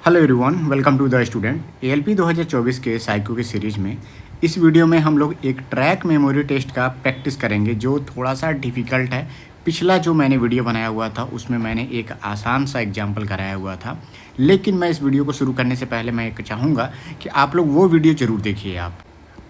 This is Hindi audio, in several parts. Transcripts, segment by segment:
Hello everyone, welcome to the student. ALP 2024 के साइको की सीरीज़ में इस वीडियो में हम लोग एक ट्रैक मेमोरी टेस्ट का प्रैक्टिस करेंगे जो थोड़ा सा डिफ़िकल्ट है। पिछला जो मैंने वीडियो बनाया हुआ था उसमें मैंने एक आसान सा एग्जाम्पल कराया हुआ था, लेकिन मैं इस वीडियो को शुरू करने से पहले मैं एक चाहूँगा कि आप लोग वो वीडियो ज़रूर देखिए। आप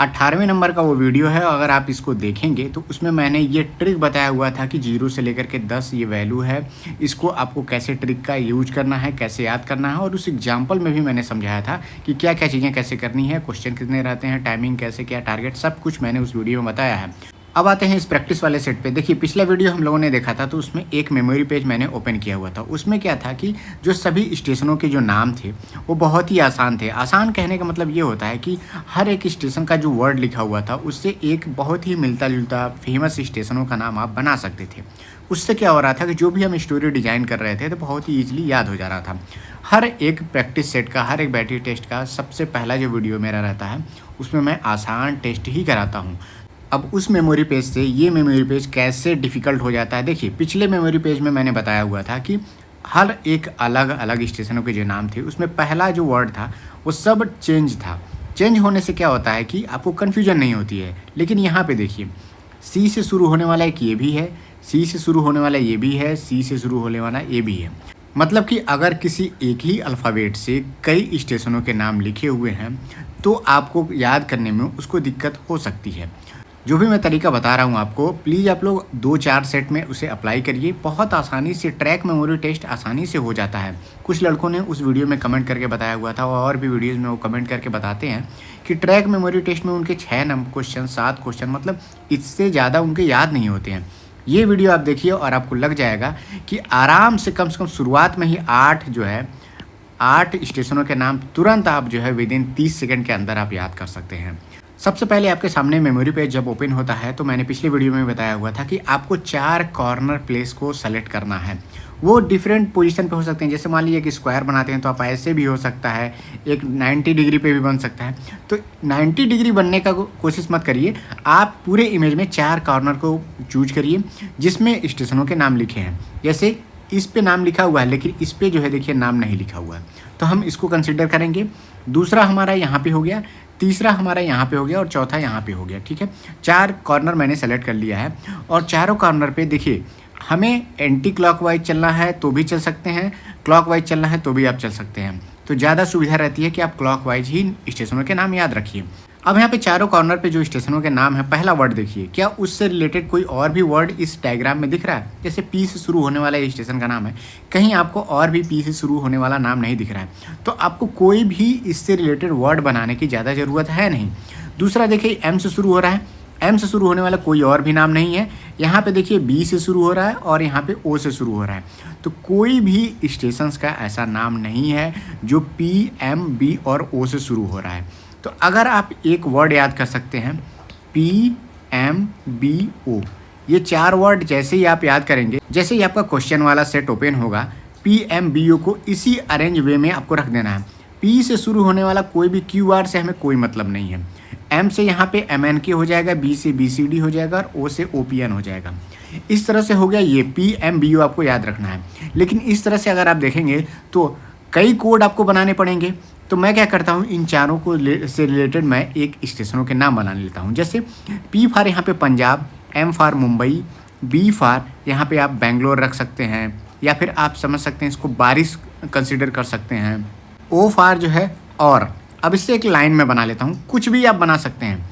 18वें नंबर का वो वीडियो है, अगर आप इसको देखेंगे तो उसमें मैंने ये ट्रिक बताया हुआ था कि 0 से लेकर के 10 ये वैल्यू है, इसको आपको कैसे ट्रिक का यूज करना है, कैसे याद करना है। और उस एग्जाम्पल में भी मैंने समझाया था कि क्या क्या चीज़ें कैसे करनी है, क्वेश्चन कितने रहते हैं, टाइमिंग कैसे, क्या टारगेट, सब कुछ मैंने उस वीडियो में बताया है। अब आते हैं इस प्रैक्टिस वाले सेट पे। देखिए, पिछला वीडियो हम लोगों ने देखा था तो उसमें एक मेमोरी पेज मैंने ओपन किया हुआ था। उसमें क्या था कि जो सभी स्टेशनों के जो नाम थे वो बहुत ही आसान थे। आसान कहने का मतलब ये होता है कि हर एक स्टेशन का जो वर्ड लिखा हुआ था उससे एक बहुत ही मिलता जुलता फेमस स्टेशनों का नाम आप बना सकते थे। उससे क्या हो रहा था कि जो भी हम स्टोरी डिज़ाइन कर रहे थे तो बहुत ही ईजिली याद हो जा रहा था। हर एक प्रैक्टिस सेट का, हर एक बैटरी टेस्ट का सबसे पहला जो वीडियो मेरा रहता है उसमें मैं आसान टेस्ट ही कराता हूँ। अब उस मेमोरी पेज से ये मेमोरी पेज कैसे डिफ़िकल्ट हो जाता है, देखिए पिछले मेमोरी पेज में मैंने बताया हुआ था कि हर एक अलग अलग स्टेशनों के जो नाम थे उसमें पहला जो वर्ड था वो सब चेंज था। चेंज होने से क्या होता है कि आपको कन्फ्यूजन नहीं होती है। लेकिन यहाँ पे देखिए, सी से शुरू होने वाला एक ये भी है, सी से शुरू होने वाला ये भी है, सी से शुरू होने वाला ये भी है। मतलब कि अगर किसी एक ही अल्फ़ाबेट से कई स्टेशनों के नाम लिखे हुए हैं तो आपको याद करने में उसको दिक्कत हो सकती है। जो भी मैं तरीका बता रहा हूँ आपको, प्लीज़ आप लोग 2-4 सेट में उसे अप्लाई करिए। बहुत आसानी से ट्रैक मेमोरी टेस्ट आसानी से हो जाता है। कुछ लड़कों ने उस वीडियो में कमेंट करके बताया हुआ था और भी वीडियोज़ में वो कमेंट करके बताते हैं कि ट्रैक मेमोरी टेस्ट में उनके 6 नंबर क्वेश्चन, 7 क्वेश्चन, मतलब इससे ज़्यादा उनके याद नहीं होते हैं। ये वीडियो आप देखिए और आपको लग जाएगा कि आराम से कम शुरुआत में ही 8 स्टेशनों के नाम तुरंत आप जो है विदिन 30 सेकंड के अंदर आप याद कर सकते हैं। सबसे पहले आपके सामने मेमोरी पेज जब ओपन होता है तो मैंने पिछले वीडियो में बताया हुआ था कि आपको 4 कॉर्नर प्लेस को सेलेक्ट करना है। वो डिफरेंट पोजीशन पे हो सकते हैं। जैसे मान लीजिए कि स्क्वायर बनाते हैं तो आप ऐसे भी हो सकता है, एक 90 डिग्री पे भी बन सकता है। तो 90 डिग्री बनने का कोशिश मत करिए, आप पूरे इमेज में 4 कॉर्नर को चूज करिए जिसमें स्टेशनों के नाम लिखे हैं। जैसे इस पे नाम लिखा हुआ है लेकिन इस पे जो है देखिए नाम नहीं लिखा हुआ है, तो हम इसको कंसिडर करेंगे। दूसरा हमारा यहाँ पे हो गया, तीसरा हमारा यहाँ पे हो गया और चौथा यहाँ पे हो गया। ठीक है, 4 कॉर्नर मैंने सेलेक्ट कर लिया है और चारों कॉर्नर पे देखिए हमें एंटी क्लॉकवाइज चलना है तो भी चल सकते हैं, क्लॉकवाइज चलना है तो भी आप चल सकते हैं। तो ज़्यादा सुविधा रहती है कि आप क्लॉकवाइज ही स्टेशनों के नाम याद रखिए। अब यहाँ पे चारों कॉर्नर पे जो स्टेशनों के नाम है, पहला वर्ड देखिए, क्या उससे रिलेटेड कोई और भी वर्ड इस डायग्राम में दिख रहा है? जैसे पी से शुरू होने वाला स्टेशन का नाम है, कहीं आपको और भी पी से शुरू होने वाला नाम नहीं दिख रहा है, तो आपको कोई भी इससे रिलेटेड वर्ड बनाने की ज़्यादा ज़रूरत है नहीं। दूसरा देखिए, एम से शुरू हो रहा है, एम से शुरू होने वाला कोई और भी नाम नहीं है। यहाँ पे देखिए बी से शुरू हो रहा है और यहाँ पे ओ से शुरू हो रहा है, तो कोई भी स्टेशंस का ऐसा नाम नहीं है जो पी, एम, बी और ओ से शुरू हो रहा है। तो अगर आप एक वर्ड याद कर सकते हैं, पी, एम, बी, ओ, ये 4 वर्ड जैसे ही आप याद करेंगे, जैसे ही आपका क्वेश्चन वाला सेट ओपन होगा, पी, एम, बी, ओ को इसी अरेंज वे में आपको रख देना है। पी से शुरू होने वाला कोई भी क्यू आर से हमें कोई मतलब नहीं है। एम से यहाँ पे एम एन के हो जाएगा, बी से बी सी डी हो जाएगा और ओ से ओ पी एन हो जाएगा। इस तरह से हो गया ये पी, एम, बी, ओ आपको याद रखना है। लेकिन इस तरह से अगर आप देखेंगे तो कई कोड आपको बनाने पड़ेंगे। तो मैं क्या करता हूँ, इन चारों को से रिलेटेड मैं एक स्टेशनों के नाम बना लेता हूँ। जैसे पी फॉर यहाँ पे Punjab, M for Mumbai, B for यहाँ पे आप बेंगलोर रख सकते हैं या फिर आप समझ सकते हैं इसको बारिश कंसिडर कर सकते हैं। ओ फॉर जो है और, अब इससे एक लाइन में बना लेता हूँ, कुछ भी आप बना सकते हैं।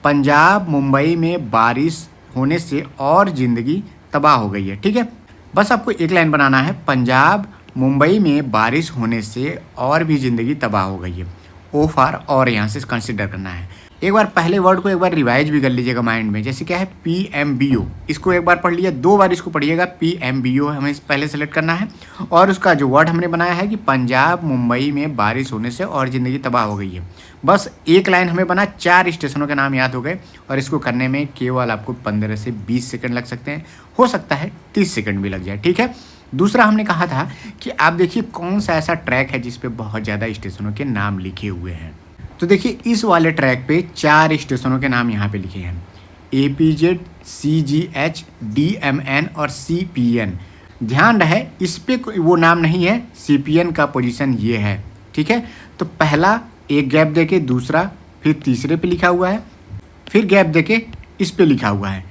पंजाब मुंबई में बारिश होने से और ज़िंदगी तबाह हो गई है। ठीक है, बस आपको एक लाइन बनाना है, पंजाब मुंबई में बारिश होने से और भी ज़िंदगी तबाह हो गई है। ओ फॉर और यहाँ से कंसिडर करना है। एक बार पहले वर्ड को एक बार रिवाइज भी कर लीजिएगा माइंड में। जैसे क्या है, पी, एम, बी, ओ, इसको एक बार पढ़ लिया, 2 बार इसको पढ़िएगा। पी, एम, बी, ओ हमें पहले सेलेक्ट करना है और उसका जो वर्ड हमने बनाया है कि पंजाब मुंबई में बारिश होने से और ज़िंदगी तबाह हो गई है। बस एक लाइन हमें बना, 4 स्टेशनों के नाम याद हो गए और इसको करने में केवल आपको 15 से 20 सेकंड लग सकते हैं, हो सकता है 30 सेकंड भी लग जाए। ठीक है, दूसरा हमने कहा था कि आप देखिए कौन सा ऐसा ट्रैक है जिस पे बहुत ज़्यादा स्टेशनों के नाम लिखे हुए हैं। तो देखिए इस वाले ट्रैक पे 4 स्टेशनों के नाम यहाँ पे लिखे हैं, APZ, CGH, DMN और CPN। ध्यान रहे इस पे वो नाम नहीं है, CPN का पोजीशन ये है, ठीक है। तो पहला एक गैप देके दूसरा, फिर तीसरे पे लिखा हुआ है, फिर गैप देके इस पे लिखा हुआ है।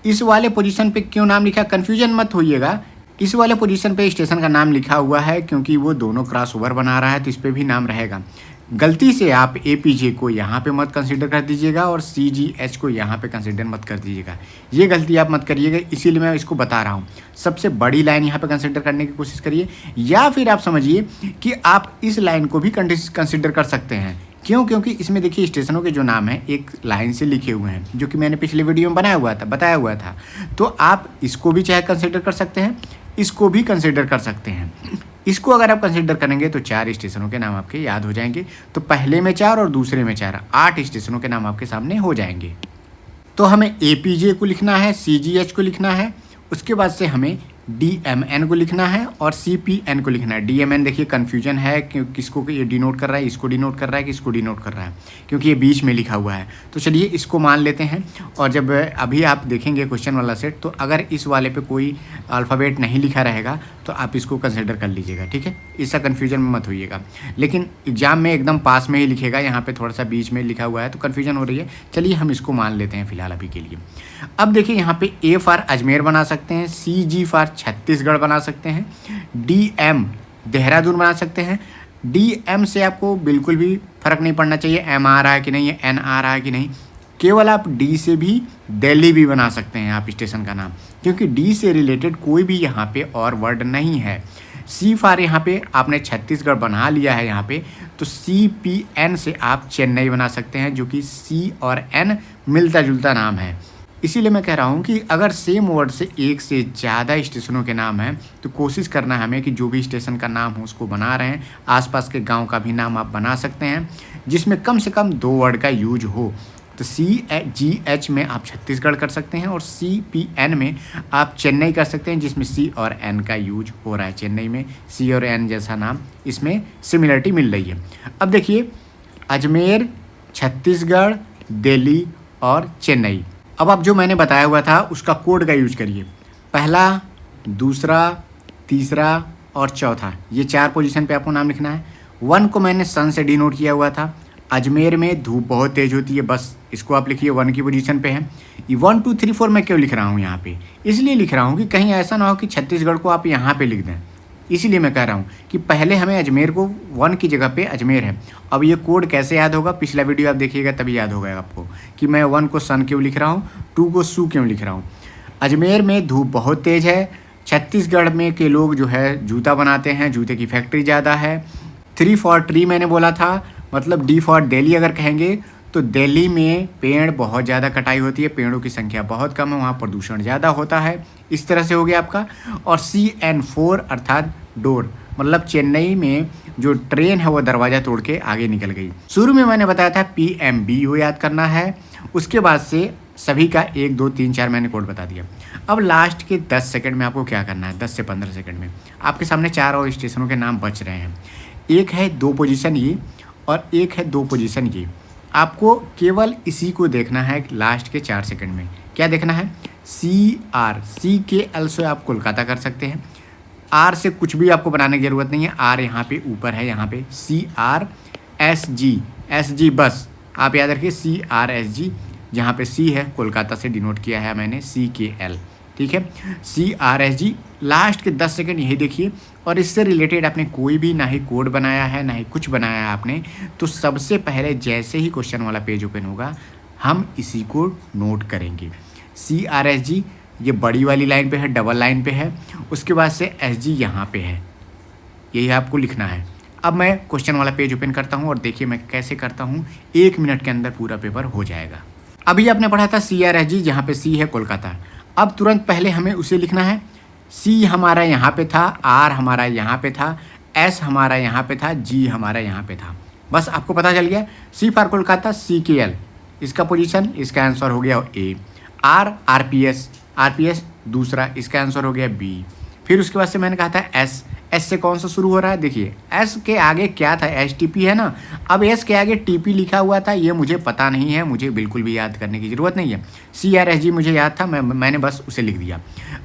इस वाले पोजीशन पे क्यों नाम लिखा, कन्फ्यूजन मत होइएगा। इस वाले पोजीशन पे स्टेशन का नाम लिखा हुआ है क्योंकि वो दोनों क्रॉस ओवर बना रहा है, तो इस पे भी नाम रहेगा। गलती से आप APJ को यहाँ पे मत कंसीडर कर दीजिएगा और CGH को यहाँ पे कंसीडर मत कर दीजिएगा। ये गलती आप मत करिएगा, इसीलिए मैं इसको बता रहा हूँ। सबसे बड़ी लाइन यहाँ पे कंसीडर करने की कोशिश करिए, या फिर आप समझिए कि आप इस लाइन को भी कंसीडर कर सकते हैं। क्यों? क्योंकि इसमें देखिए स्टेशनों के जो नाम हैं एक लाइन से लिखे हुए हैं, जो कि मैंने पिछले वीडियो में बताया हुआ था। तो आप इसको भी चाहे कंसीडर कर सकते हैं, इसको भी कंसीडर कर सकते हैं। इसको अगर आप कंसीडर करेंगे तो 4 स्टेशनों के नाम आपके याद हो जाएंगे। तो पहले में 4 और दूसरे में 4, 8 स्टेशनों के नाम आपके सामने हो जाएंगे। तो हमें APJ को लिखना है, CGH को लिखना है, उसके बाद से हमें DMN को लिखना है और CPN को लिखना है। DMN देखिए कन्फ्यूजन है कि किसको ये डिनोट कर रहा है, इसको डिनोट कर रहा है कि इसको डिनोट कर रहा है, क्योंकि ये बीच में लिखा हुआ है। तो चलिए इसको मान लेते हैं। और जब अभी आप देखेंगे क्वेश्चन वाला सेट, तो अगर इस वाले पे कोई अल्फ़ाबेट नहीं लिखा रहेगा तो आप इसको कंसिडर कर लीजिएगा, ठीक है। इसका कन्फ्यूजन में मत होइएगा, लेकिन एग्जाम में एकदम पास में ही लिखेगा, यहाँ पे थोड़ा सा बीच में लिखा हुआ है तो कन्फ्यूजन हो रही है। चलिए हम इसको मान लेते हैं फिलहाल अभी के लिए। अब देखिए यहाँ पे A फॉर अजमेर बना सकते हैं, CG फॉर छत्तीसगढ़ बना सकते हैं, DM देहरादून बना सकते हैं। DM से आपको बिल्कुल भी फ़र्क नहीं पड़ना चाहिए M आ रहा है कि नहीं है, N आ रहा है कि नहीं। केवल आप D से भी दिल्ली भी बना सकते हैं आप स्टेशन का नाम, क्योंकि D से रिलेटेड कोई भी यहाँ पे और वर्ड नहीं है। C फॉर यहाँ पे आपने छत्तीसगढ़ बना लिया है यहाँ पे, तो CPN से आप चेन्नई बना सकते हैं, जो कि C और N मिलता जुलता नाम है। इसीलिए मैं कह रहा हूँ कि अगर सेम वर्ड से एक से ज़्यादा स्टेशनों के नाम हैं तो कोशिश करना है हमें कि जो भी स्टेशन का नाम हो उसको बना रहे हैं, आसपास के गांव का भी नाम आप बना सकते हैं जिसमें कम से कम 2 वर्ड का यूज हो। तो CGH में आप छत्तीसगढ़ कर सकते हैं और CPN में आप चेन्नई कर सकते हैं, जिसमें C और N का यूज हो रहा है। चेन्नई में C और N जैसा नाम, इसमें सिमिलरिटी मिल रही है। अब देखिए अजमेर, छत्तीसगढ़, दिल्ली और चेन्नई। अब आप जो मैंने बताया हुआ था उसका कोड का यूज करिए। पहला, दूसरा, तीसरा और चौथा, ये 4 पोजीशन पे आपको नाम लिखना है। 1 को मैंने सन से डिनोट किया हुआ था। अजमेर में धूप बहुत तेज़ होती है, बस इसको आप लिखिए 1 की पोजीशन पे है। 1 2 3 4 मैं क्यों लिख रहा हूँ यहाँ पे, इसलिए लिख रहा हूँ कि कहीं ऐसा ना हो कि छत्तीसगढ़ को आप यहाँ पे लिख दें। इसीलिए मैं कह रहा हूँ कि पहले हमें अजमेर को 1 की जगह पे अजमेर है। अब ये कोड कैसे याद होगा, पिछला वीडियो आप देखिएगा तभी याद होगा आपको कि मैं 1 को सन क्यों लिख रहा हूँ, 2 को सू क्यों लिख रहा हूँ। अजमेर में धूप बहुत तेज़ है। छत्तीसगढ़ में के लोग जो है जूता बनाते हैं, जूते की फैक्ट्री ज़्यादा है। 3 फॉर ट्री मैंने बोला था, मतलब D फॉर दिल्ली अगर कहेंगे तो दिल्ली में पेड़ बहुत ज़्यादा कटाई होती है, पेड़ों की संख्या बहुत कम है, वहाँ प्रदूषण ज़्यादा होता है। इस तरह से हो गया आपका। और CN4 अर्थात डोर, मतलब चेन्नई में जो ट्रेन है वो दरवाज़ा तोड़ के आगे निकल गई। शुरू में मैंने बताया था PMBO याद करना है, उसके बाद से सभी का 1 2 3 4 मैंने कोड बता दिया। अब लास्ट के 10 सेकंड में आपको क्या करना है, 10 से 15 सेकंड में आपके सामने 4 और स्टेशनों के नाम बच रहे हैं। एक है 2 पोजीशन ये और एक है 2 पोजीशन ये। आपको केवल इसी को देखना है लास्ट के 4 सेकंड में। क्या देखना है, C के L से आप कोलकाता कर सकते हैं। R से कुछ भी आपको बनाने की ज़रूरत नहीं है, R यहाँ पे ऊपर है, यहाँ पे CRSG बस आप याद रखिए, CRSG, जहाँ पे C है कोलकाता से डिनोट किया है मैंने CKL, ठीक है। CRSG लास्ट के 10 सेकंड यही देखिए। और इससे रिलेटेड आपने कोई भी ना ही कोड बनाया है ना ही कुछ बनाया है आपने, तो सबसे पहले जैसे ही क्वेश्चन वाला पेज ओपन होगा हम इसी को नोट करेंगे। CRSG ये बड़ी वाली लाइन पे है, डबल लाइन पे है, उसके बाद से SG यहाँ पे है, यही आपको लिखना है। अब मैं क्वेश्चन वाला पेज ओपन करता हूँ और देखिए मैं कैसे करता हूँ, 1 मिनट के अंदर पूरा पेपर हो जाएगा। अभी आपने पढ़ा था CRSG, जहाँ पे C है कोलकाता। अब तुरंत पहले हमें उसे लिखना है। C हमारा यहाँ पे था, R हमारा यहाँ पे था, S हमारा यहाँ पे था, G हमारा यहाँ पे था। बस आपको पता चल गया। C फॉर कोलकाता CKL, इसका पोजीशन, इसका आंसर हो गया A। R RPS दूसरा, इसका आंसर हो गया B। फिर उसके बाद से मैंने कहा था एस, एस से कौन सा शुरू हो रहा है, देखिए एस के आगे क्या था, एस टी पी है ना। अब एस के आगे टी पी लिखा हुआ था, ये मुझे पता नहीं है, मुझे बिल्कुल भी याद करने की ज़रूरत नहीं है। सी आर एस जी मुझे याद था, मैंने बस उसे लिख दिया।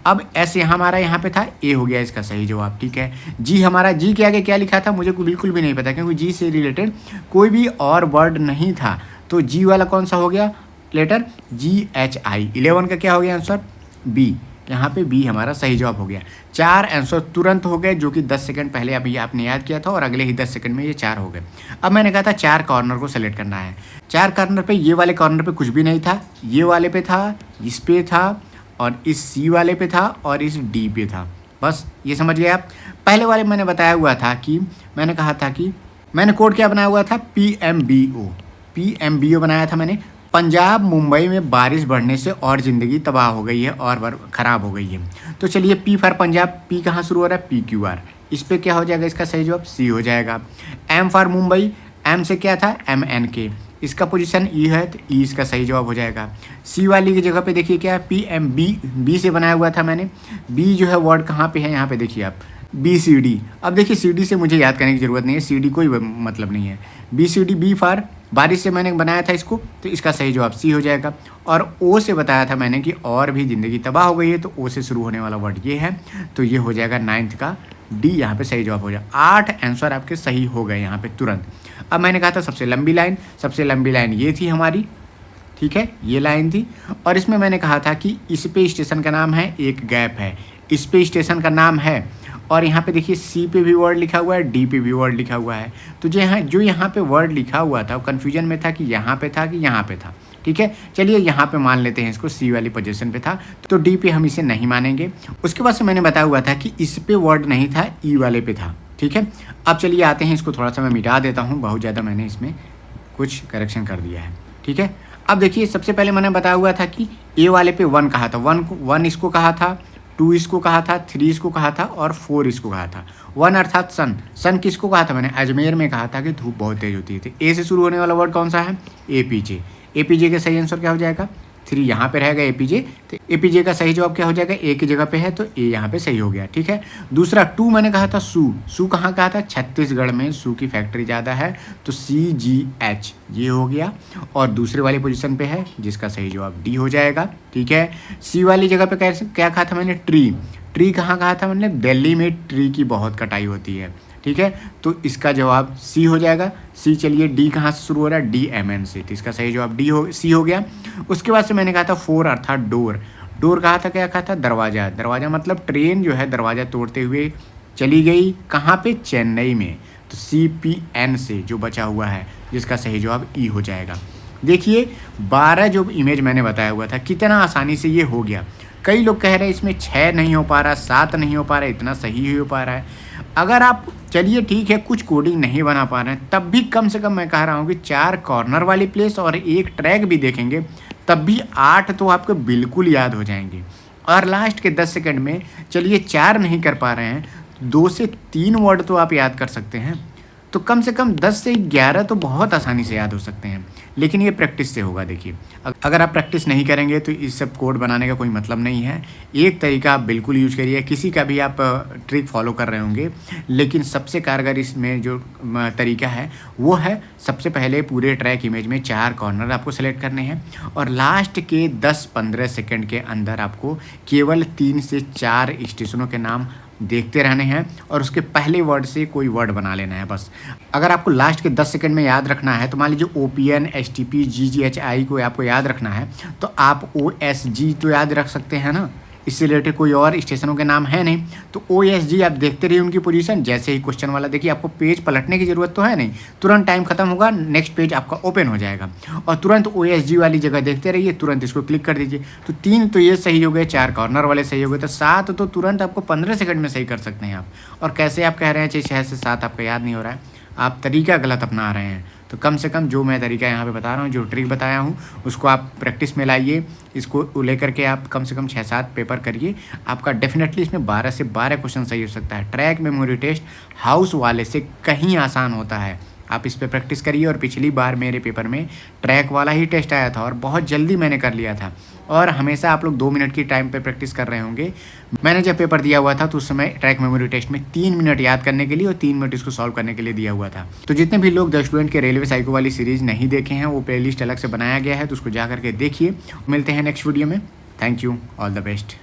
अब एस हमारा यहाँ पे था, ए हो गया इसका सही जवाब, ठीक है। जी हमारा, जी के आगे क्या लिखा था मुझे बिल्कुल भी नहीं पता, क्योंकि जी से रिलेटेड कोई भी और वर्ड नहीं था। तो जी वाला कौन सा हो गया लेटर, जी एच आई। 11 का क्या हो गया आंसर, बी। यहाँ पे बी हमारा सही जवाब हो गया। 4 आंसर तुरंत हो गए, जो कि 10 सेकंड पहले अभी आपने याद किया था, और अगले ही 10 सेकंड में ये 4 हो गए। अब मैंने कहा था 4 कॉर्नर को सेलेक्ट करना है। 4 कॉर्नर पे, ये वाले कॉर्नर पे कुछ भी नहीं था, ये वाले पे था, इस पे था, और इस सी वाले पे था, और इस डी पे था। बस ये समझ गए आप। पहले वाले मैंने बताया हुआ था कि मैंने कहा था कि मैंने कोड क्या बनाया हुआ था, PMBO, PMBO बनाया था मैंने। पंजाब मुंबई में बारिश बढ़ने से और ज़िंदगी तबाह हो गई है और ख़राब हो गई है। तो चलिए पी फॉर पंजाब, पी कहाँ शुरू हो रहा है, PQR, इस पे क्या हो जाएगा, इसका सही जवाब सी हो जाएगा। एम फॉर मुंबई, एम से क्या था, MNK, इसका पोजीशन ई है, तो ई इसका सही जवाब हो जाएगा। सी वाली की जगह पे देखिए क्या है, PMB, बी से बनाया हुआ था मैंने। बी जो है वर्ड कहाँ पे है, यहाँ पे देखिए आप, BCD। अब देखिए CD से मुझे याद करने की ज़रूरत नहीं है, CD कोई मतलब नहीं है। BCD, बी फॉर बारिश से मैंने बनाया था इसको, तो इसका सही जवाब सी हो जाएगा। और ओ से बताया था मैंने कि और भी ज़िंदगी तबाह हो गई है, तो ओ से शुरू होने वाला वर्ड ये है, तो ये हो जाएगा 9th का डी, यहाँ पे सही जवाब हो जाएगा। 8 आंसर आपके सही हो गए यहाँ पे तुरंत। अब मैंने कहा था सबसे लंबी लाइन, सबसे लंबी लाइन ये थी हमारी, ठीक है, ये लाइन थी। और इसमें मैंने कहा था कि इस पे स्टेशन का नाम है, एक गैप है, इस पे स्टेशन का नाम है, और यहाँ पे देखिए सी पे भी वर्ड लिखा हुआ है, डी पे भी वर्ड लिखा हुआ है। तो जो यहाँ पे वर्ड लिखा हुआ था वो कन्फ्यूजन में था कि यहाँ पे था कि यहाँ पे था, ठीक है। चलिए यहाँ पे मान लेते हैं इसको, सी वाली पोजीशन पे था, तो डी पे हम इसे नहीं मानेंगे। उसके बाद से मैंने बताया हुआ था कि इस पे वर्ड नहीं था, ई वाले पे था, ठीक है। अब चलिए आते हैं, इसको थोड़ा सा मैं मिटा देता हूँ, बहुत ज़्यादा मैंने इसमें कुछ करेक्शन कर दिया है, ठीक है। अब देखिए सबसे पहले मैंने बताया हुआ था कि ए वाले पे 1 कहा था, 1 इसको कहा था, 2 इसको कहा था, 3 इसको कहा था, और 4 इसको कहा था। 1 अर्थात सन, सन किसको कहा था मैंने, अजमेर में कहा था कि धूप बहुत तेज होती है। तो ए से शुरू होने वाला वर्ड कौन सा है, APJ। APJ का सही आंसर क्या हो जाएगा, 3 यहाँ पे रहेगा APJ, तो APJ का सही जवाब क्या हो जाएगा, ए की जगह पे है, तो ए यहाँ पे सही हो गया, ठीक है। दूसरा 2 मैंने कहा था सू कहाँ कहा था, छत्तीसगढ़ में सू की फैक्ट्री ज़्यादा है, तो CGH ये हो गया, और दूसरे वाली पोजीशन पे है, जिसका सही जवाब डी हो जाएगा, ठीक है। सी वाली जगह पे क्या कहा था मैंने, ट्री कहाँ कहा था मैंने, दिल्ली में ट्री की बहुत कटाई होती है, ठीक है। तो इसका जवाब सी हो जाएगा, सी। चलिए डी कहाँ से शुरू हो रहा है, DMN से, तो इसका सही जवाब सी हो गया। उसके बाद से मैंने कहा था 4 अर्थात डोर कहा था, क्या कहा था, दरवाज़ा मतलब ट्रेन जो है दरवाज़ा तोड़ते हुए चली गई, कहाँ पे, चेन्नई में, तो CPN से जो बचा हुआ है, जिसका सही जवाब ई हो जाएगा। देखिए 12 जो इमेज मैंने बताया हुआ था, कितना आसानी से ये हो गया। कई लोग कह रहे हैं इसमें 6 नहीं हो पा रहा, 7 नहीं हो पा रहा, इतना सही ही हो पा रहा है। अगर आप, चलिए ठीक है, कुछ कोडिंग नहीं बना पा रहे हैं, तब भी कम से कम मैं कह रहा हूँ कि 4 कॉर्नर वाली प्लेस और एक ट्रैक भी देखेंगे, तब भी 8 तो आपको बिल्कुल याद हो जाएंगे। और लास्ट के 10 सेकंड में, चलिए 4 नहीं कर पा रहे हैं, 2 से 3 वर्ड तो आप याद कर सकते हैं, तो कम से कम 10 से 11 तो बहुत आसानी से याद हो सकते हैं। लेकिन ये प्रैक्टिस से होगा। देखिए अगर आप प्रैक्टिस नहीं करेंगे तो इस सब कोड बनाने का कोई मतलब नहीं है। एक तरीका आप बिल्कुल यूज करिए, किसी का भी आप ट्रिक फॉलो कर रहे होंगे, लेकिन सबसे कारगर इसमें जो तरीका है वो है, सबसे पहले पूरे ट्रैक इमेज में 4 कॉर्नर आपको सेलेक्ट करने हैं, और लास्ट के 10-15 सेकंड के अंदर आपको केवल 3 से 4 स्टेशनों के नाम देखते रहने हैं, और उसके पहले वर्ड से कोई वर्ड बना लेना है बस। अगर आपको लास्ट के 10 सेकंड में याद रखना है, तो मान लीजिए OPN, STP, GGHI को आपको याद रखना है, तो आप OSG तो याद रख सकते हैं ना, इससे रिलेटेड कोई और स्टेशनों के नाम है नहीं, तो OSG आप देखते रहिए उनकी पोजीशन। जैसे ही क्वेश्चन वाला देखिए, आपको पेज पलटने की ज़रूरत तो है नहीं, तुरंत टाइम खत्म होगा, नेक्स्ट पेज आपका ओपन हो जाएगा, और तुरंत OSG वाली जगह देखते रहिए, तुरंत इसको क्लिक कर दीजिए। तो 3 तो ये सही हो गए, 4 कॉर्नर वाले सही हो गए, तो 7 तो तुरंत आपको 15 सेकंड में सही कर सकते हैं आप। और कैसे आप कह रहे हैं 6 से 7 आपका याद नहीं हो रहा है, आप तरीका गलत अपना रहे हैं। तो कम से कम जो मैं तरीका यहाँ पे बता रहा हूँ, जो ट्रिक बताया हूँ, उसको आप प्रैक्टिस में लाइए। इसको लेकर के आप कम से कम 6-7 पेपर करिए, आपका डेफिनेटली इसमें 12 से 12 क्वेश्चन सही हो सकता है। ट्रैक मेमोरी टेस्ट हाउस वाले से कहीं आसान होता है, आप इस पे प्रैक्टिस करिए। और पिछली बार मेरे पेपर में ट्रैक वाला ही टेस्ट आया था और बहुत जल्दी मैंने कर लिया था। और हमेशा आप लोग 2 मिनट की टाइम पे प्रैक्टिस कर रहे होंगे। मैंने जब पेपर दिया हुआ था तो उस समय ट्रैक मेमोरी टेस्ट में 3 मिनट याद करने के लिए और 3 मिनट इसको सॉल्व करने के लिए दिया हुआ था। तो जितने भी लोग द स्टूडेंट के रेलवे साइको वाली सीरीज नहीं देखे हैं, वो प्लेलिस्ट अलग से बनाया गया है, तो उसको जा करके देखिए। मिलते हैं नेक्स्ट वीडियो में। Thank you, all the best.